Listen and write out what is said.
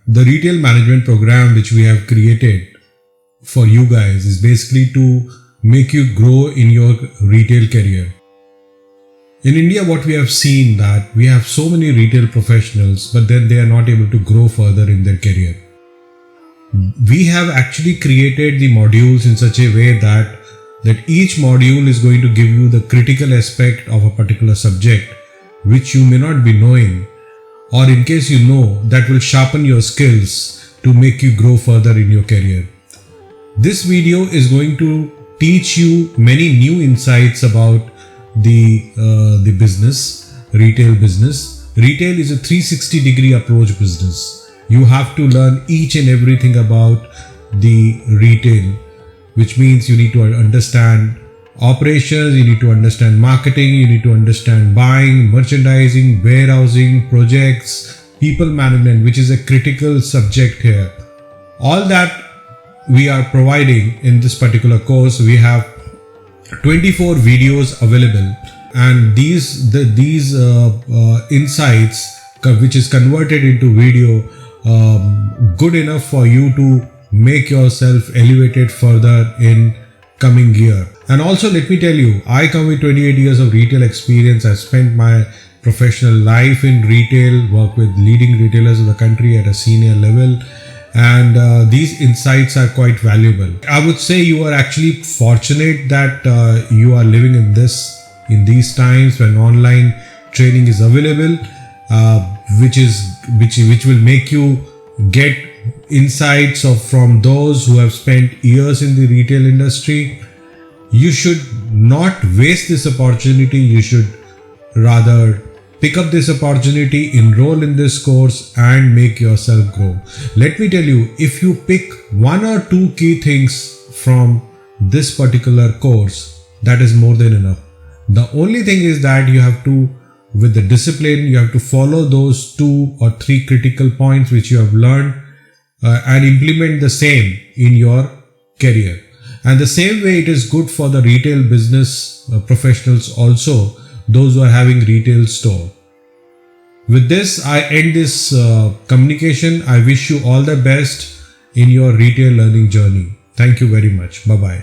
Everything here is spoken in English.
The retail management program which we have created for you guys is basically to make you grow in your retail career. In India, what we have seen that we have so many retail professionals, but then they are not able to grow further in their career. We have actually created the modules in such a way that each module is going to give you the critical aspect of a particular subject which you may not be knowing, or in case you know, that will sharpen your skills to make you grow further in your career. This video is going to teach you many new insights about the business, retail business. Retail is a 360-degree approach business. You have to learn each and everything about the retail, which means you need to understand operations, you need to understand marketing, you need to understand buying, merchandising, warehousing, projects, people management, which is a critical subject here. All that we are providing in this particular course. We have 24 videos available, and these insights which is converted into video, good enough for you to make yourself elevated further in coming year. And also, let me tell you, I come with 28 years of retail experience. I spent my professional life in retail, work with leading retailers in the country at a senior level, and these insights are quite valuable. I would say you are actually fortunate that you are living in these times when online training is available, which will make you get insights from those who have spent years in the retail industry. You should not waste this opportunity. You should rather pick up this opportunity, enroll in this course, and make yourself grow. Let me tell you, if you pick one or two key things from this particular course, that is more than enough. The only thing is that you have to, with the discipline, you have to follow those 2 or 3 critical points which you have learned and implement the same in your career. And the same way it is good for the retail business professionals also, those who are having retail store. With this, I end this communication. I wish you all the best in your retail learning journey. Thank you very much. Bye-bye.